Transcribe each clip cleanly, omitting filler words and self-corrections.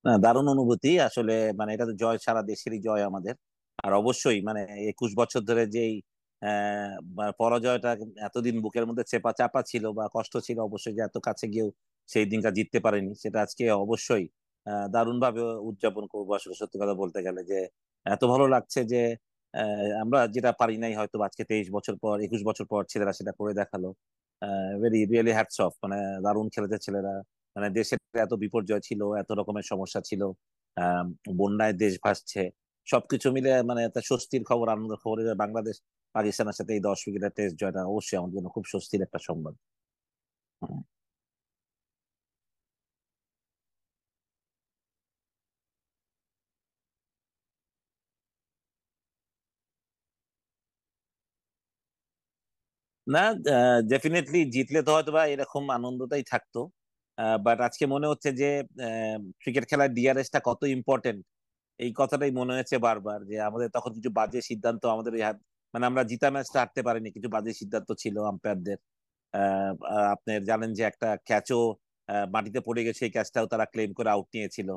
না, দারুণ অনুভূতি আসলে। মানে এটা তো জয়, সারা দেশেরই জয় আমাদের। আর অবশ্যই মানে 21 বছর ধরে যেই পরাজয়টা এতদিন বুকের মধ্যে চেপা চাপা ছিল বা কষ্ট ছিল, অবশ্যই যে এত কাছে গিয়েও সেই দিনটা জিততে পারেনি, সেটা আজকে অবশ্যই দারুণ ভাবে উদযাপন করবো। আসলে সত্যি কথা বলতে গেলে যে এত ভালো লাগছে যে আমরা যেটা পারি নাই হয়তো আজকে 23 বছর পর, 21 বছর পর ছেলেরা সেটা করে দেখালো। ভেরি রিয়েলি হ্যাটস অফ, মানে দারুণ খেলেছে ছেলেরা। মানে দেশের এত বিপর্যয় ছিল, এত রকমের সমস্যা ছিল, আহ বন্যায় দেশ ভাসছে, সবকিছু মিলে মানে একটা স্বস্তির খবর, আনন্দের খবর যে বাংলাদেশ পাকিস্তানের সাথে এই 10 উইকেটের টেস্ট জয়টা অবশ্যই আমাদের জন্য খুব স্বস্তির একটা সংবাদ। হুম। না, ডেফিনেটলি জিতলে তো হয়তো বা এরকম আনন্দটাই থাকতো। বাট আজকে মনে হচ্ছে যে ক্রিকেট খেলার ডিআরএসটা কত ইম্পর্টেন্ট, এই কথাটাই মনে হয়েছে বারবার। যে আমাদের তখন কিছু বাজে সিদ্ধান্ত আমাদের মানে আমরা জিতা ম্যাচটা হারতে পারিনি, কিছু বাজে সিদ্ধান্ত ছিল আম্পায়ারদের। আপনার জানেন যে একটা ক্যাচও মাটিতে পড়ে গেছে, এই ক্যাচটাও তারা ক্লেম করে আউট নিয়েছিল।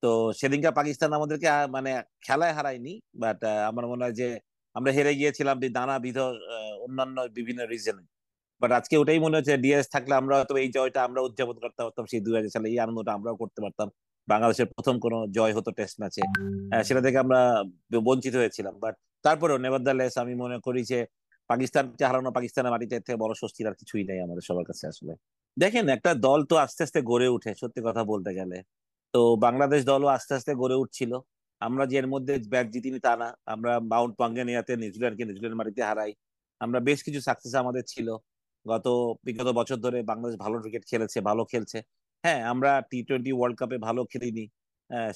তো সেদিনকে পাকিস্তান আমাদেরকে মানে খেলায় হারায়নি, বাট আমার মনে হয় যে আমরা হেরে গিয়েছিলাম নানাবিধ অন্যান্য বিভিন্ন রিজনে। বাট আজকে ওটাই মনে হচ্ছে ডিএস থাকলে আমরা হয়তো এই জয়টা আমরা উদযাপন করতে পারতাম, সেই 2000 সালে এই আনন্দটা আমরাও করতে পারতাম। বাংলাদেশের প্রথম কোনো জয় হতো টেস্ট ম্যাচে, সেটা থেকে আমরা বঞ্চিত হয়েছিলাম। বাট তারপরেও নেভারদালেস আমি মনে করি যে পাকিস্তানকে হারানো, পাকিস্তানের মাটিতে এর থেকে বড় স্বস্তির আর কিছুই নেই আমাদের সবার কাছে আসলে। দেখেন, একটা দল তো আস্তে আস্তে গড়ে উঠে, সত্যি কথা বলতে গেলে। তো বাংলাদেশ দলও আস্তে আস্তে গড়ে উঠছিল। আমরা যে এর মধ্যে ব্যাট জিতিনি তা না, আমরা মাউন্ট পাঙ্গানিয়াতে নিউজিল্যান্ডকে নিউজিল্যান্ড মাটিতে হারাই। আমরা বেশ কিছু সাকসেস আমাদের ছিল গত বিগত বছর ধরে। বাংলাদেশ ভালো ক্রিকেট খেলেছে, ভালো খেলছে। হ্যাঁ, আমরা টি-20 ওয়ার্ল্ড কাপে ভালো খেলিনি,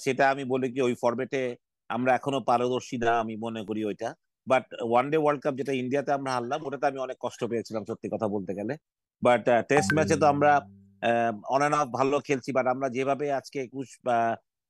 সেটা আমি বলি কি ওই ফরম্যাটে আমরা এখনো পারদর্শী না, আমি মনে করি ওইটা। But one day world cup যেটা ইন্ডিয়াতে আমরা হারলাম, ওটাতে আমি অনেক কষ্ট পেয়েছিলাম সত্যি কথা বলতে গেলে। বাট টেস্ট ম্যাচে তো আমরা অন অ্যান্ড অফ ভালো খেলছি। বাট আমরা যেভাবে আজকে 21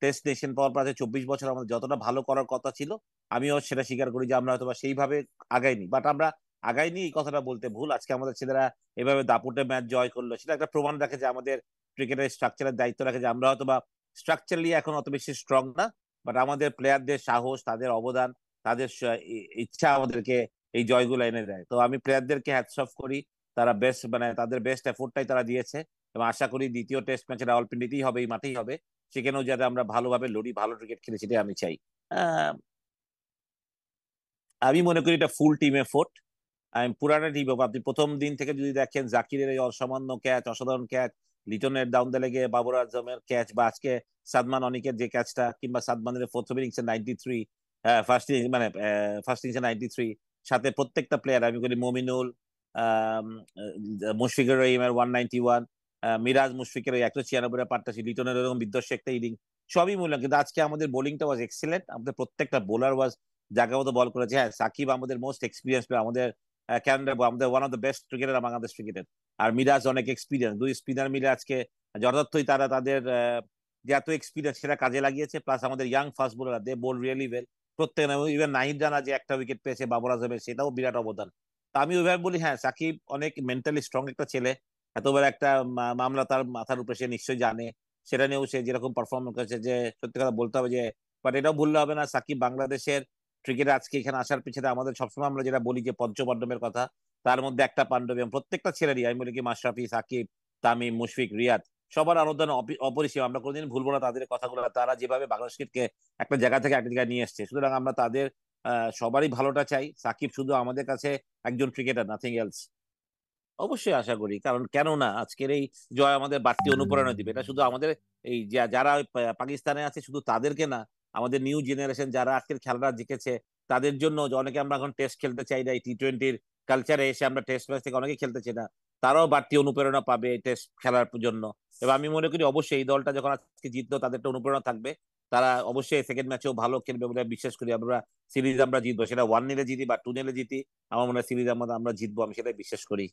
টেস্ট নেশন পাওয়ার পর 24 বছর আমাদের যতটা ভালো করার কথা ছিল, আমিও সেটা স্বীকার করি যে আমরা হয়তো বা সেইভাবে আগাইনি। বাট আমরা আগাইনি এই কথাটা বলতে ভুল, আজকে আমাদের ছেলেরা এভাবে দাপুটে ম্যাচ জয় করলো, সেটা একটা প্রমাণ রাখে যে আমাদের ক্রিকেটের স্ট্রাকচারের দায়িত্ব রাখে যে আমরা হয়তো বা স্ট্রাকচারালি এখন অত বেশি স্ট্রং না। বাট আমাদের প্লেয়ারদের সাহস, তাদের অবদান, তাদের ইচ্ছা আমাদেরকে এই জয়গুলো এনে দেয়। তো আমি প্লেয়ারদেরকে হ্যাটস অফ করি। তারা বেস্ট, মানে তাদের বেস্ট এফোর্টটাই তারা দিয়েছে। এবং আশা করি দ্বিতীয় টেস্ট ম্যাচে রাওয়ালপিন্ডিতেই হবে, এই মাঠেই হবে। সেখানেও যাতে আমরা ভালোভাবে লড়ি, ভালো ক্রিকেট খেলি, সেটাই আমি চাই। আহ, আমি মনে করি এটা ফুল টিম এফোর্ট। আমি পুরানো টিম, আপনি প্রথম দিন থেকে যদি দেখেন জাকিরের এই অসামান্য ক্যাচ, অসাধারণ ক্যাচ, লিটনের ডাউন দ্য লেগে বাবর আজমের ক্যাচ, বা আজকে সাদমান অনিকের যে ক্যাচটা, কিংবা সাদমানের ফোর্থ ইনিংসে 93, ফার্স্ট ইনিংস মানে ফার্স্ট ইনিংসে 93, সাথে প্রত্যেকটা প্লেয়ার আমি বলি মমিনুল, আম, মুশফিকুর রহিমের 191, মিরাজ মুশফিকের ওই 196 পারতাছি, লিটনের এরকম বিধ্বংসী একটা ইনিংস, সবই মূল্যায়ন। কিন্তু আজকে আমাদের বোলিংটা ওয়াজ এক্সিলেন্ট, আমাদের প্রত্যেকটা বোলার ওয়াজ জায়গা মতো বল করেছে। হ্যাঁ, সাকিব আমাদের মোস্ট এক্সপিরিয়েন্স প্লেয়ার, আমাদের ক্যানাডা আমাদের one of the best cricketer Bangladesh ক্রিকেটের। আর মিরাজ অনেক এক্সপিরিয়েন্স, দুই স্পিনার মিলে আজকে যথার্থই তারা তাদের যে এত এক্সপিরিয়েন্স সেটা কাজে লাগিয়েছে। প্লাস আমাদের ইয়াং ফাস্ট বোলার, দে বোল রিয়েলি ওয়েল প্রত্যেক। ইভেন নাহিদ রানা যে একটা উইকেট পেয়েছে বাবর আজমের, সেটাও বিরাট অবদান। তা আমি ওইভাবে বলি, হ্যাঁ সাকিব অনেক মেন্টালি স্ট্রং একটা ছেলে। এত বড় একটা মামলা তার মাথার উপরে, সে নিশ্চয়ই জানে। সেটা নিয়েও সে যেরকম পারফর্ম করেছে, যে সত্যি কথা বলতে হবে যে, বাট এটাও ভুললে হবে না, সাকিব বাংলাদেশের ক্রিকেট আজকে এখানে আসার পিছনে আমাদের সবসময় আমরা যেটা বলি যে পঞ্চপাণ্ডবের কথা, তার মধ্যে একটা পাণ্ডব। এবং প্রত্যেকটা ছেলেরই, আমি বলি কি মাশরাফি, সাকিব, তামিম, মুশফিক, রিয়াদ, সবার অবদান অপরিসীম। আমরা কোনোদিন ভুলবো না তাদের কথাগুলো। তারা যেভাবে বাংলাদেশ ক্রিকেটকে একটা জায়গা থেকে একটা জায়গায় নিয়ে এসছে, সুতরাং আমরা তাদের সবারই ভালোটা চাই। সাকিব শুধু আমাদের কাছে একজন ক্রিকেটার, নাথিং এলস। অবশ্যই আশা করি, কারণ কেন না, আজকের এই জয় আমাদের বাড়তি অনুপ্রেরণা দিবে। এটা শুধু আমাদের এই যারা ওই পাকিস্তানে আছে শুধু তাদেরকে না, আমাদের নিউ জেনারেশন যারা আজকের খেলাটা জিতেছে তাদের জন্য, যে অনেকে আমরা এখন টেস্ট খেলতে চাই না, এই টি-20 কালচারে এসে আমরা টেস্ট ম্যাচ থেকে অনেকে খেলতে চাই না, তারাও বাড়তি অনুপ্রেরণা পাবে এই টেস্ট খেলার জন্য। এবং আমি মনে করি অবশ্যই এই দলটা যখন আজকে জিতলো, তাদের একটা অনুপ্রেরণা থাকবে। তারা অবশ্যই সেকেন্ড ম্যাচেও ভালো খেলবে বলে বিশ্বাস করি আমরা। সিরিজ আমরা জিতবো, সেটা 1-0 জিতি বা 2-0 জিতি, আমার মনে হয় সিরিজ আমরা আমরা জিতবো, আমি সেটাই বিশ্বাস করি।